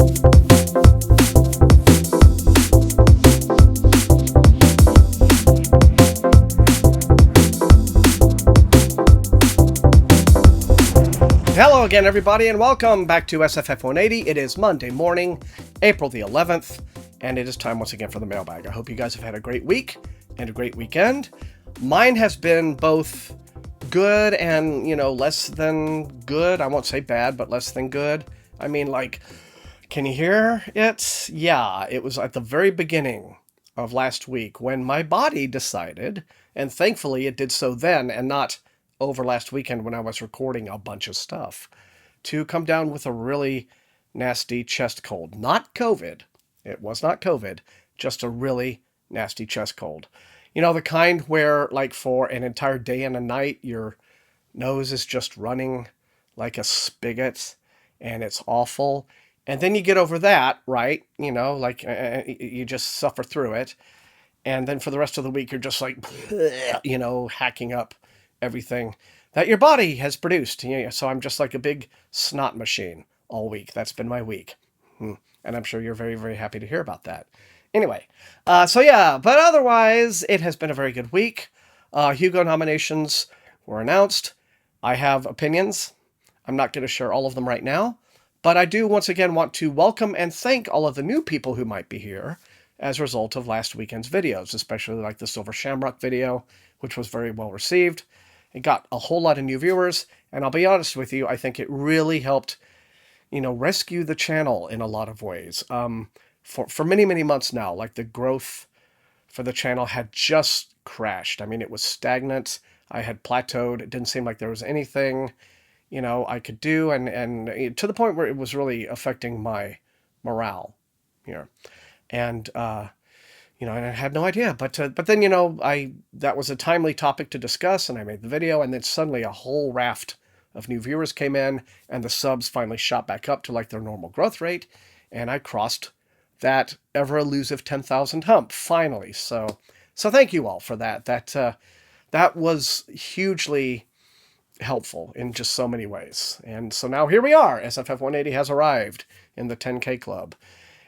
Hello again, everybody, and welcome back to SFF180. It is Monday morning, April the 11th, and it is time once again for the mailbag. I hope you guys have had a great week and a great weekend. Mine has been both good and, less than good. I won't say bad, but less than good. I mean, can you hear it? Yeah, it was at the very beginning of last week when my body decided, and thankfully it did so then and not over last weekend when I was recording a bunch of stuff, to come down with a really nasty chest cold. Not COVID. It was not COVID, just a really nasty chest cold. The kind where, for an entire day and a night, your nose is just running like a spigot, and it's awful. And then you get over that, right? You just suffer through it. And then for the rest of the week, you're just hacking up everything that your body has produced. So I'm just like a big snot machine all week. That's been my week. And I'm sure you're very, very happy to hear about that. Anyway, but otherwise, it has been a very good week. Hugo nominations were announced. I have opinions. I'm not going to share all of them right now, but I do once again want to welcome and thank all of the new people who might be here as a result of last weekend's videos, especially like the Silver Shamrock video, which was very well received. It got a whole lot of new viewers, and I'll be honest with you, I think it really helped, rescue the channel in a lot of ways. For many, many months now, the growth for the channel had just crashed. I mean, it was stagnant. I had plateaued. It didn't seem like there was anything, I could do, and to the point where it was really affecting my morale here. And, and I had no idea, but then, that was a timely topic to discuss, and I made the video, and then suddenly a whole raft of new viewers came in, and the subs finally shot back up to their normal growth rate, and I crossed that ever-elusive 10,000 hump, finally. So thank you all for that. That was hugely helpful in just so many ways. And so now here we are. SFF180 has arrived in the 10K club.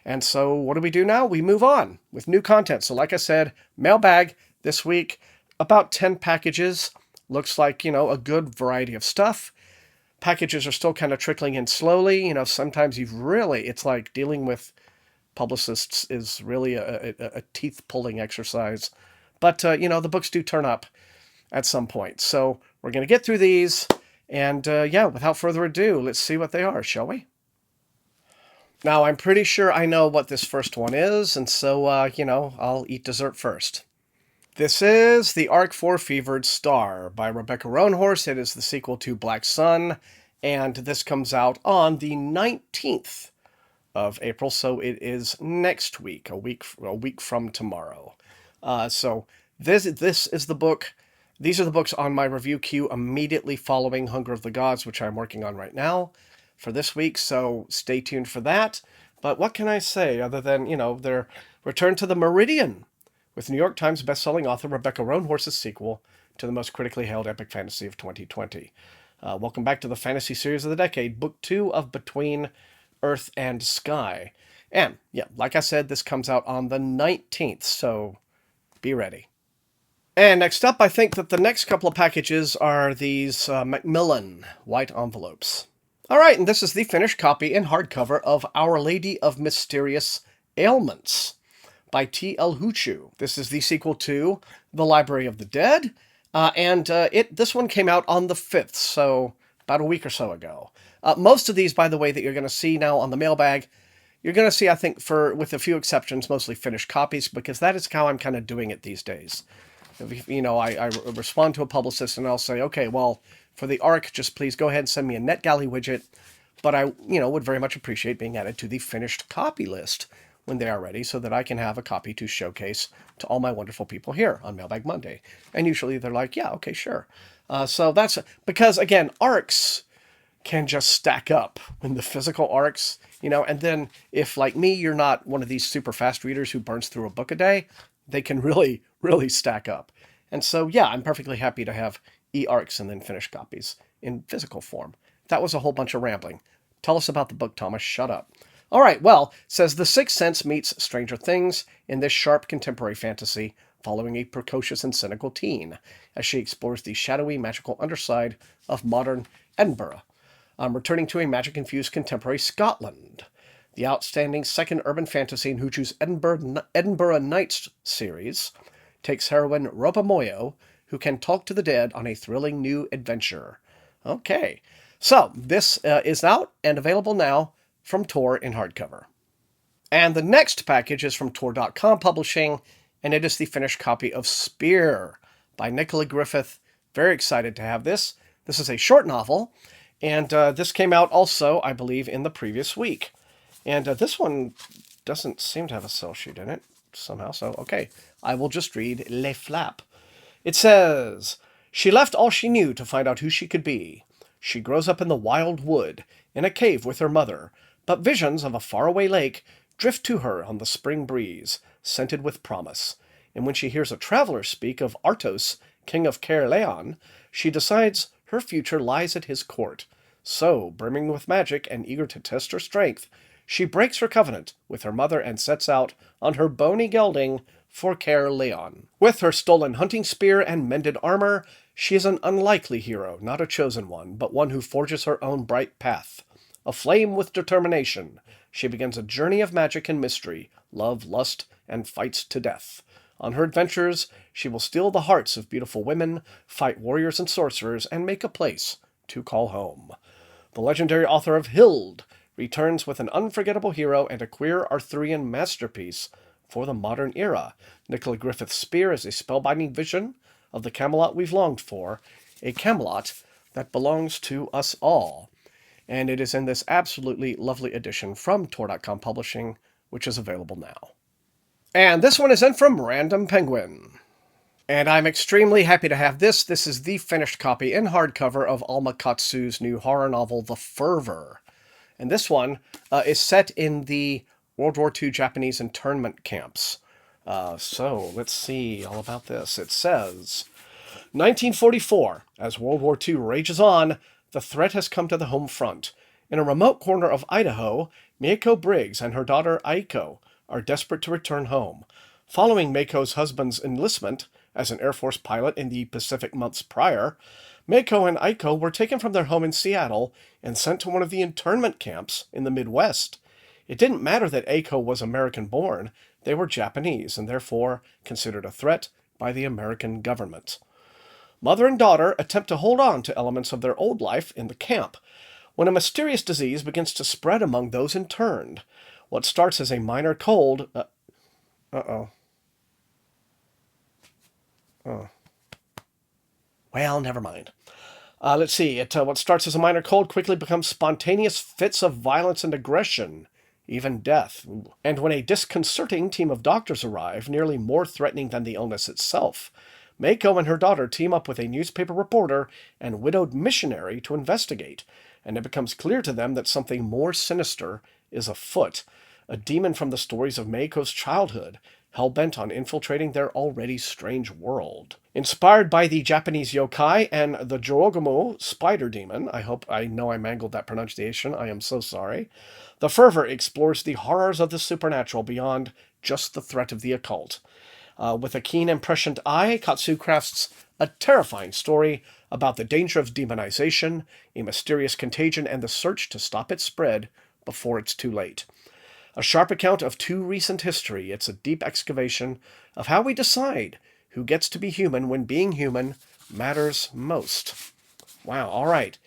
And so what do we do now? We move on with new content. So like I said, mailbag this week, about 10 packages. Looks like, a good variety of stuff. Packages are still kind of trickling in slowly. Sometimes it's like dealing with publicists is really a teeth-pulling exercise. But, the books do turn up at some point. So we're going to get through these. And, without further ado, let's see what they are, shall we? Now, I'm pretty sure I know what this first one is, and so, I'll eat dessert first. This is The Arc for Fevered Star by Rebecca Roanhorse. It is the sequel to Black Sun, and this comes out on the 19th of April, so it is next week, a week from tomorrow. So this is the book. These are the books on my review queue immediately following Hunger of the Gods, which I'm working on right now for this week, so stay tuned for that. But what can I say other than, their return to the Meridian with New York Times bestselling author Rebecca Roanhorse's sequel to the most critically hailed epic fantasy of 2020. Welcome back to the fantasy series of the decade, Book 2 of Between Earth and Sky. And, like I said, this comes out on the 19th, so be ready. And next up, I think that the next couple of packages are these Macmillan white envelopes. All right, and this is the finished copy in hardcover of Our Lady of Mysterious Ailments by T.L. Huchu. This is the sequel to The Library of the Dead, and this one came out on the 5th, so about a week or so ago. Most of these, by the way, that you're going to see now on the mailbag, you're going to see, I think, with a few exceptions, mostly finished copies, because that is how I'm kind of doing it these days. I respond to a publicist and I'll say, okay, well, for the ARC, just please go ahead and send me a NetGalley widget, but I, would very much appreciate being added to the finished copy list when they are ready so that I can have a copy to showcase to all my wonderful people here on Mailbag Monday. And usually they're like, yeah, okay, sure. So that's, because again, ARCs can just stack up when the physical ARCs, and then if, like me, you're not one of these super fast readers who burns through a book a day, they can really, really stack up. And so, yeah, I'm perfectly happy to have e-ARCs and then finished copies in physical form. That was a whole bunch of rambling. Tell us about the book, Thomas. Shut up. All right, well, says The Sixth Sense meets Stranger Things in this sharp contemporary fantasy following a precocious and cynical teen as she explores the shadowy, magical underside of modern Edinburgh, returning to a magic-infused contemporary Scotland. The outstanding second urban fantasy in Huchu's Edinburgh Nights series takes heroine Ropa Moyo, who can talk to the dead, on a thrilling new adventure. Okay, so this is out and available now from Tor in hardcover. And the next package is from Tor.com Publishing, and it is the finished copy of Spear by Nicola Griffith. Very excited to have this. This is a short novel, and this came out also, I believe, in the previous week. And this one doesn't seem to have a cell sheet in it somehow, so okay. I will just read Le Flap. It says, "She left all she knew to find out who she could be. She grows up in the wild wood, in a cave with her mother, but visions of a faraway lake drift to her on the spring breeze, scented with promise. And when she hears a traveler speak of Artos, king of Caerleon, she decides her future lies at his court. So, brimming with magic and eager to test her strength, she breaks her covenant with her mother and sets out on her bony gelding for Caerleon. With her stolen hunting spear and mended armor, she is an unlikely hero, not a chosen one, but one who forges her own bright path. Aflame with determination, she begins a journey of magic and mystery, love, lust, and fights to death. On her adventures, she will steal the hearts of beautiful women, fight warriors and sorcerers, and make a place to call home. The legendary author of Hild returns with an unforgettable hero and a queer Arthurian masterpiece for the modern era. Nicola Griffith's Spear is a spellbinding vision of the Camelot we've longed for, a Camelot that belongs to us all. And it is in this absolutely lovely edition from Tor.com Publishing, which is available now. And this one is in from Random Penguin. And I'm extremely happy to have this. This is the finished copy in hardcover of Alma Katsu's new horror novel, The Fervor. And this one is set in the World War II Japanese internment camps. So let's see all about this. It says, 1944, as World War II rages on, the threat has come to the home front. In a remote corner of Idaho, Mako Briggs and her daughter Aiko are desperate to return home. Following Mako's husband's enlistment as an Air Force pilot in the Pacific months prior, Mako and Aiko were taken from their home in Seattle and sent to one of the internment camps in the Midwest. It didn't matter that Aiko was American-born. They were Japanese and therefore considered a threat by the American government. Mother and daughter attempt to hold on to elements of their old life in the camp, when a mysterious disease begins to spread among those interned. What starts as a minor cold... Well, never mind. Let's see. What starts as a minor cold quickly becomes spontaneous fits of violence and aggression, even death. And when a disconcerting team of doctors arrive, nearly more threatening than the illness itself, Mako and her daughter team up with a newspaper reporter and widowed missionary to investigate, and it becomes clear to them that something more sinister is afoot. A demon from the stories of Mako's childhood, hell-bent on infiltrating their already strange world. Inspired by the Japanese yokai and the Jorogumo spider demon, I know I mangled that pronunciation, I am so sorry, The Fervor explores the horrors of the supernatural beyond just the threat of the occult. With a keen and prescient eye, Katsu crafts a terrifying story about the danger of demonization, a mysterious contagion, and the search to stop its spread before it's too late. A sharp account of too recent history, it's a deep excavation of how we decide who gets to be human when being human matters most. Wow, all right.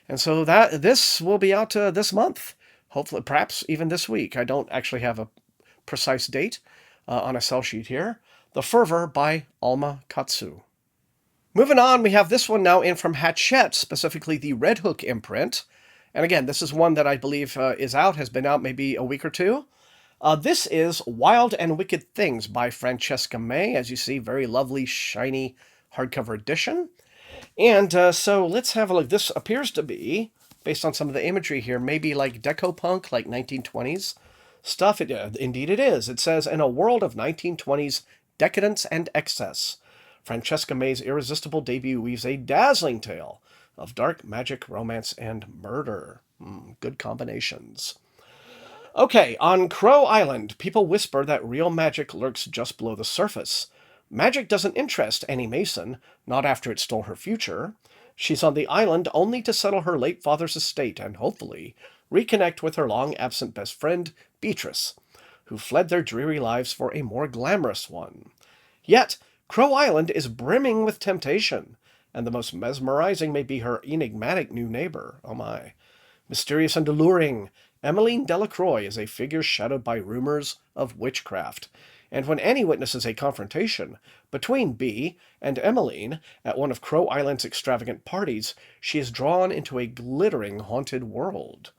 And so this will be out this month, hopefully, perhaps even this week. I don't actually have a precise date on a cell sheet here. The Fervor by Alma Katsu. Moving on, we have this one now in from Hachette, specifically the Red Hook imprint. And again, this is one that I believe is out, has been out maybe a week or two. This is Wild and Wicked Things by Francesca May. As you see, very lovely, shiny hardcover edition. And so let's have a look. This appears to be, based on some of the imagery here, maybe like deco punk, like 1920s stuff. Indeed it is. It says, in a world of 1920s decadence and excess, Francesca May's irresistible debut weaves a dazzling tale of dark magic, romance, and murder. Good combinations. Okay, on Crow Island, people whisper that real magic lurks just below the surface. Magic doesn't interest Annie Mason, not after it stole her future. She's on the island only to settle her late father's estate and, hopefully, reconnect with her long-absent best friend, Beatrice, who fled their dreary lives for a more glamorous one. Yet, Crow Island is brimming with temptation, and the most mesmerizing may be her enigmatic new neighbor. Oh my. Mysterious and alluring, Emmeline Delacroix is a figure shadowed by rumors of witchcraft, and when Annie witnesses a confrontation between Bee and Emmeline at one of Crow Island's extravagant parties, she is drawn into a glittering haunted world.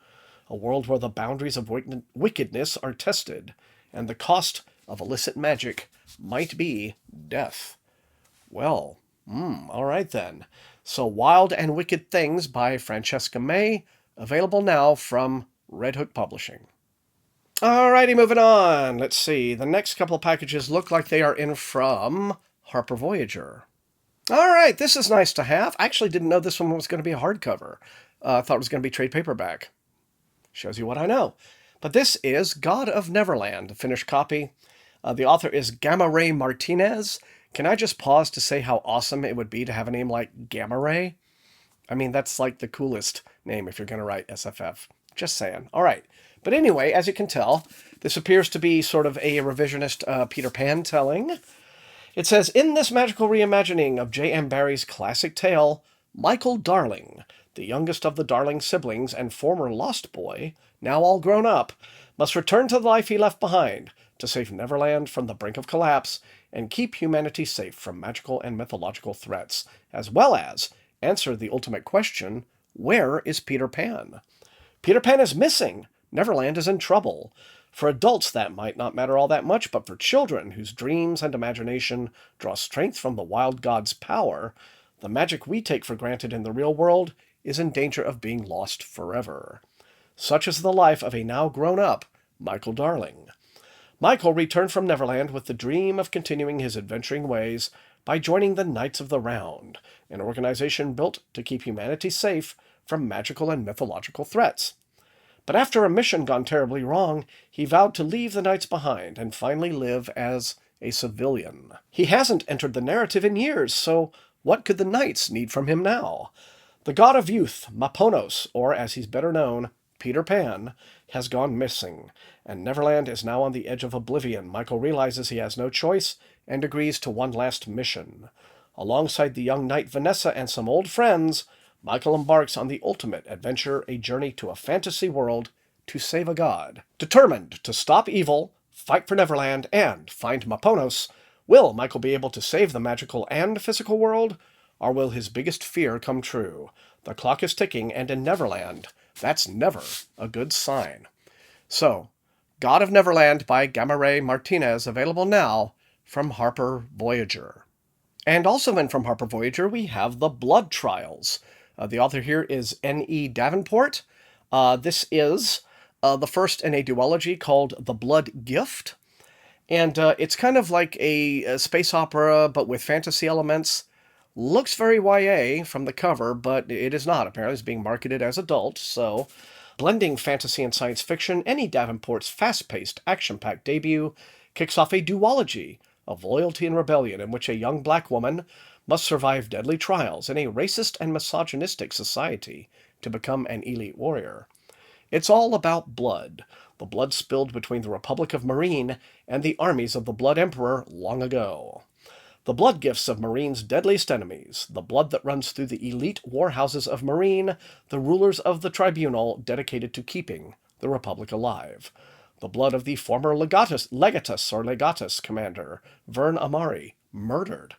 A world where the boundaries of wickedness are tested, and the cost of illicit magic might be death. Well, all right then. So Wild and Wicked Things by Francesca May, available now from Red Hook Publishing. Alrighty, moving on. Let's see. The next couple of packages look like they are in from Harper Voyager. Alright, this is nice to have. I actually didn't know this one was going to be a hardcover. I thought it was going to be trade paperback. Shows you what I know. But this is God of Neverland, a finished copy. The author is Gamma Ray Martinez. Can I just pause to say how awesome it would be to have a name like Gamma Ray? I mean, that's like the coolest name if you're going to write SFF. Just saying. All right. But anyway, as you can tell, this appears to be sort of a revisionist Peter Pan telling. It says, in this magical reimagining of J.M. Barrie's classic tale, Michael Darling, the youngest of the Darling siblings and former Lost Boy, now all grown up, must return to the life he left behind to save Neverland from the brink of collapse and keep humanity safe from magical and mythological threats, as well as answer the ultimate question, where is Peter Pan? Peter Pan is missing. Neverland is in trouble. For adults, that might not matter all that much, but for children whose dreams and imagination draw strength from the wild god's power, the magic we take for granted in the real world is in danger of being lost forever. Such is the life of a now grown-up Michael Darling. Michael returned from Neverland with the dream of continuing his adventuring ways by joining the Knights of the Round, an organization built to keep humanity safe from magical and mythological threats. But after a mission gone terribly wrong, he vowed to leave the Knights behind and finally live as a civilian. He hasn't entered the narrative in years, so what could the Knights need from him now? The god of youth, Maponos, or as he's better known, Peter Pan, has gone missing, and Neverland is now on the edge of oblivion. Michael realizes he has no choice and agrees to one last mission. Alongside the young knight Vanessa and some old friends, Michael embarks on the ultimate adventure, a journey to a fantasy world to save a god. Determined to stop evil, fight for Neverland, and find Maponos, will Michael be able to save the magical and physical world, or will his biggest fear come true? The clock is ticking, and in Neverland, that's never a good sign. So, God of Neverland by Gamma Ray Martinez, available now from Harper Voyager. And also in from Harper Voyager, we have The Blood Trials. The author here is N.E. Davenport. This is the first in a duology called The Blood Gift. And it's kind of like a space opera, but with fantasy elements. Looks very YA from the cover, but it is not. Apparently it's being marketed as adult, so blending fantasy and science fiction, N.E. Davenport's fast-paced, action-packed debut kicks off a duology of loyalty and rebellion in which a young black woman must survive deadly trials in a racist and misogynistic society to become an elite warrior. It's all about blood, the blood spilled between the Republic of Marine and the armies of the Blood Emperor long ago. The blood gifts of Marine's deadliest enemies, the blood that runs through the elite warhouses of Marine, the rulers of the tribunal dedicated to keeping the Republic alive. The blood of the former legatus commander, Vern Amari, murdered.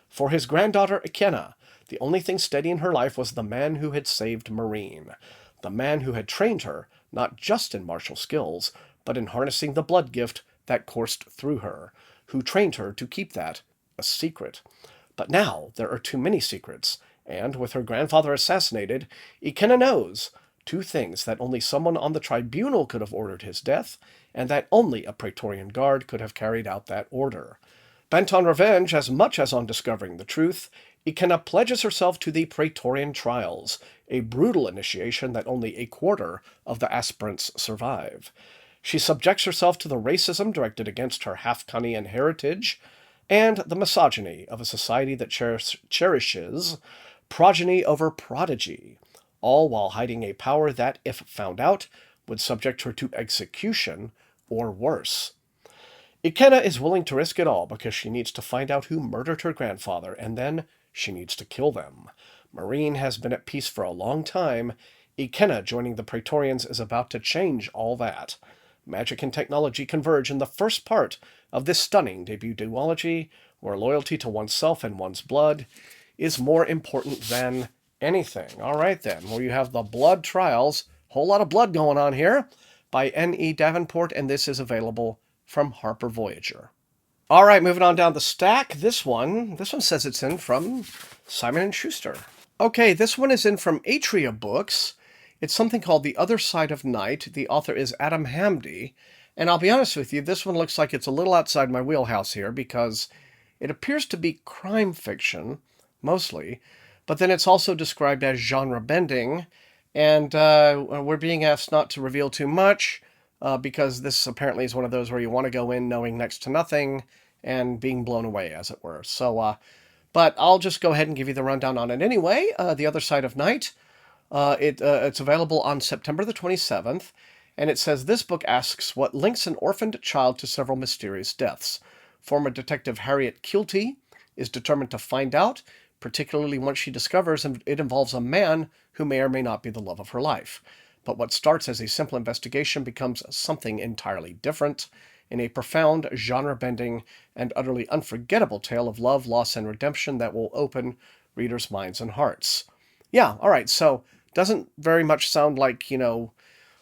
For his granddaughter Ikenna, the only thing steady in her life was the man who had saved Marine, the man who had trained her, not just in martial skills, but in harnessing the blood gift that coursed through her, who trained her to keep that a secret. But now there are too many secrets, and with her grandfather assassinated, Ikenna knows two things: that only someone on the tribunal could have ordered his death, and that only a Praetorian guard could have carried out that order. Bent on revenge as much as on discovering the truth, Ikenna pledges herself to the Praetorian trials, a brutal initiation that only a quarter of the aspirants survive. She subjects herself to the racism directed against her half-Cunian heritage and the misogyny of a society that cherishes progeny over prodigy, all while hiding a power that, if found out, would subject her to execution or worse. Ikenna is willing to risk it all because she needs to find out who murdered her grandfather, and then she needs to kill them. Marine has been at peace for a long time. Ikenna joining the Praetorians is about to change all that. Magic and technology converge in the first part of this stunning debut duology, where loyalty to oneself and one's blood is more important than anything. All right, then. Well, you have the Blood Trials. Whole lot of blood going on here, by N.E. Davenport, and this is available from Harper Voyager. All right, moving on down the stack. This one says it's in from Simon & Schuster. Okay, this one is in from Atria Books. It's something called The Other Side of Night. The author is Adam Hamdy. And I'll be honest with you, this one looks like it's a little outside my wheelhouse here because it appears to be crime fiction, mostly, but then it's also described as genre-bending, and we're being asked not to reveal too much because this apparently is one of those where you want to go in knowing next to nothing and being blown away, as it were. So, but I'll just go ahead and give you the rundown on it anyway. The Other Side of Night. It's available on September the 27th, and it says this book asks what links an orphaned child to several mysterious deaths. Former detective Harriet Kilty is determined to find out, particularly once she discovers it involves a man who may or may not be the love of her life. But what starts as a simple investigation becomes something entirely different, in a profound, genre-bending, and utterly unforgettable tale of love, loss, and redemption that will open readers' minds and hearts. Yeah, all right, so doesn't very much sound like,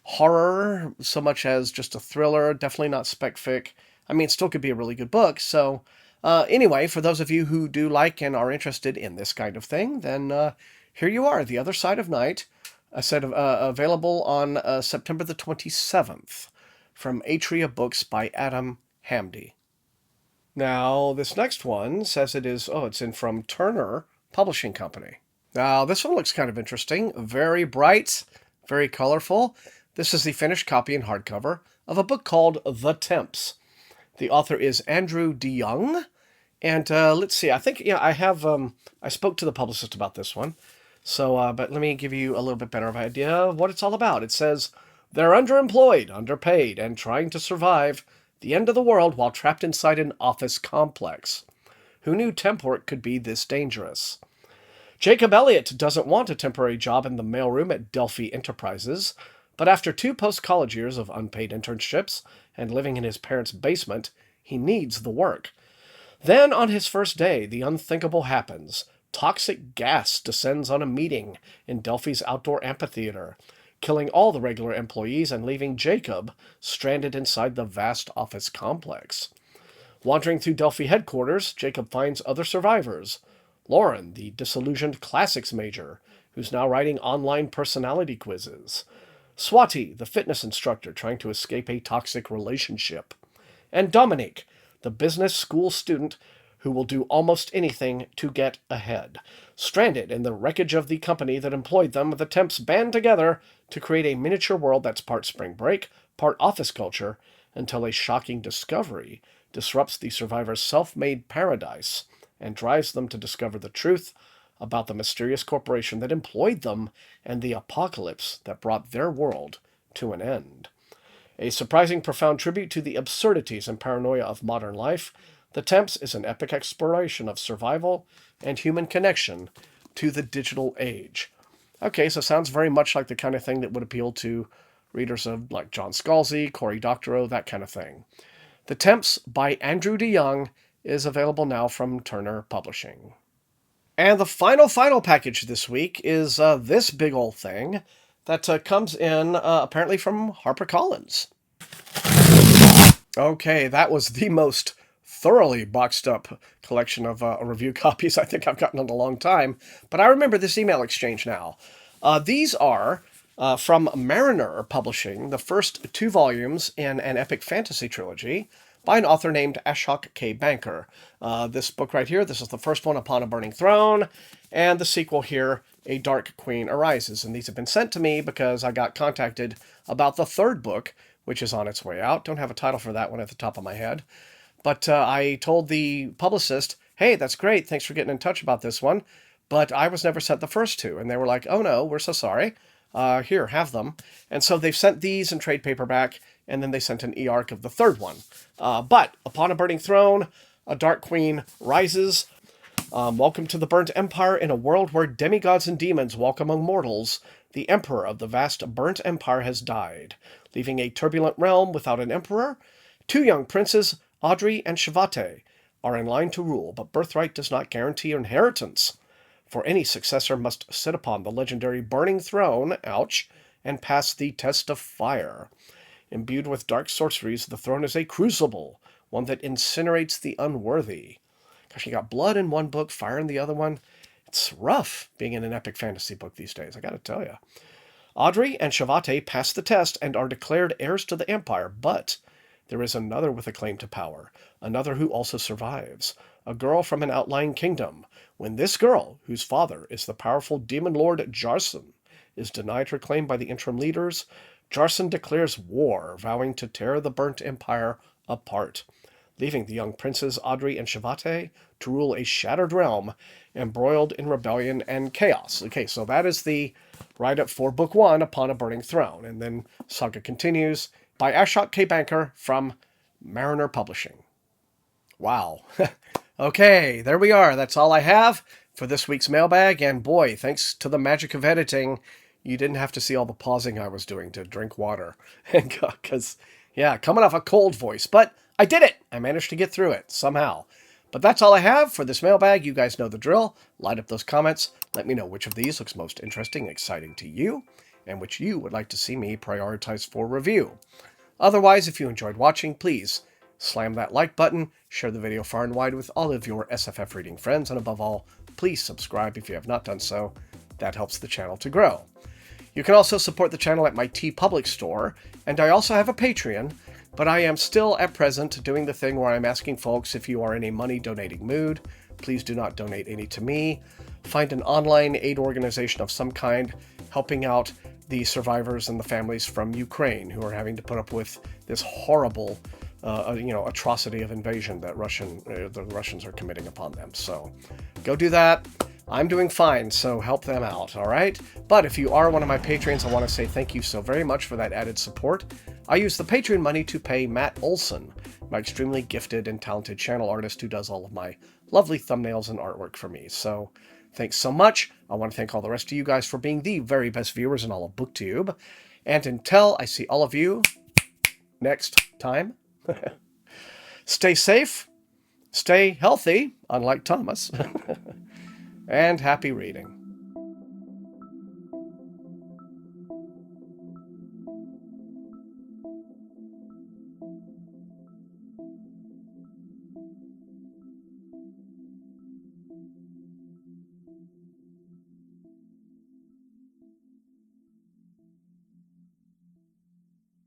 horror so much as just a thriller, definitely not spec fic. I mean, it still could be a really good book, so anyway, for those of you who do like and are interested in this kind of thing, then here you are, The Other Side of Night. I said available on September the 27th from Atria Books by Adam Hamdy. Now, this next one says it's in from Turner Publishing Company. Now, this one looks kind of interesting. Very bright, very colorful. This is the finished copy in hardcover of a book called The Temps. The author is Andrew DeYoung. And let's see, I think, I spoke to the publicist about this one. So, but let me give you a little bit better of an idea of what it's all about. It says, they're underemployed, underpaid, and trying to survive the end of the world while trapped inside an office complex. Who knew temp work could be this dangerous? Jacob Elliott doesn't want a temporary job in the mailroom at Delphi Enterprises, but after 2 post-college years of unpaid internships and living in his parents' basement, he needs the work. Then, on his first day, the unthinkable happens. Toxic gas descends on a meeting in Delphi's outdoor amphitheater, killing all the regular employees and leaving Jacob stranded inside the vast office complex. Wandering through Delphi headquarters, Jacob finds other survivors. Lauren, the disillusioned classics major, who's now writing online personality quizzes. Swati, the fitness instructor trying to escape a toxic relationship. And Dominique, the business school student who will do almost anything to get ahead. Stranded in the wreckage of the company that employed them, the Temps band together to create a miniature world that's part spring break, part office culture, until a shocking discovery disrupts the survivors' self-made paradise and drives them to discover the truth about the mysterious corporation that employed them and the apocalypse that brought their world to an end. A surprising, profound tribute to the absurdities and paranoia of modern life, The Temps is an epic exploration of survival and human connection to the digital age. Okay, so sounds very much like the kind of thing that would appeal to readers of like John Scalzi, Cory Doctorow, that kind of thing. The Temps by Andrew DeYoung is available now from Turner Publishing. And the final package this week is this big old thing that comes in apparently from HarperCollins. Okay, that was the most thoroughly boxed up collection of review copies I think I've gotten in a long time, but I remember this email exchange now. These are from Mariner Publishing, the first 2 volumes in an epic fantasy trilogy by an author named Ashok K. Banker. This book right here, this is the first one, Upon a Burning Throne, and the sequel here, A Dark Queen Arises. And these have been sent to me because I got contacted about the 3rd book, which is on its way out. Don't have a title for that one at the top of my head. But I told the publicist, hey, that's great. Thanks for getting in touch about this one. But I was never sent the first two. And they were like, oh, no, we're so sorry. Here, have them. And so they've sent these in trade paperback, and then they sent an e-arc of the third one. But upon a burning throne, a dark queen rises. Welcome to the burnt empire in a world where demigods and demons walk among mortals. The emperor of the vast burnt empire has died, leaving a turbulent realm without an emperor. Two young princes, Audrey and Shavate, are in line to rule, but birthright does not guarantee inheritance. For any successor must sit upon the legendary burning throne, ouch, and pass the test of fire. Imbued with dark sorceries, the throne is a crucible, one that incinerates the unworthy. Gosh, you got blood in one book, fire in the other one. It's rough being in an epic fantasy book these days, I gotta tell you. Audrey and Shavate pass the test and are declared heirs to the Empire, but there is another with a claim to power, another who also survives, a girl from an outlying kingdom. When this girl, whose father is the powerful demon lord Jarson, is denied her claim by the interim leaders, Jarson declares war, vowing to tear the burnt empire apart, leaving the young princes Audrey and Shavate to rule a shattered realm, embroiled in rebellion and chaos. Okay, so that is the write-up for Book 1, Upon a Burning Throne. And then Saga continues by Ashok K. Banker from Mariner Publishing. Wow. Okay, there we are. That's all I have for this week's mailbag. And boy, thanks to the magic of editing, you didn't have to see all the pausing I was doing to drink water. Because, yeah, coming off a cold voice. But I did it. I managed to get through it somehow. But that's all I have for this mailbag. You guys know the drill. Light up those comments. Let me know which of these looks most interesting and exciting to you, and which you would like to see me prioritize for review. Otherwise, if you enjoyed watching, please slam that like button, share the video far and wide with all of your SFF reading friends, and above all, please subscribe if you have not done so. That helps the channel to grow. You can also support the channel at my TeePublic store, and I also have a Patreon, but I am still at present doing the thing where I'm asking folks if you are in a money donating mood. Please do not donate any to me. Find an online aid organization of some kind helping out the survivors and the families from Ukraine who are having to put up with this horrible atrocity of invasion that the Russians are committing upon them. So go do that. I'm doing fine, so help them out, all right? But if you are one of my patrons, I want to say thank you so very much for that added support. I use the Patreon money to pay Matt Olson, my extremely gifted and talented channel artist who does all of my lovely thumbnails and artwork for me. So thanks so much. I want to thank all the rest of you guys for being the very best viewers in all of BookTube. And until I see all of you next time, stay safe, stay healthy, unlike Thomas, and happy reading.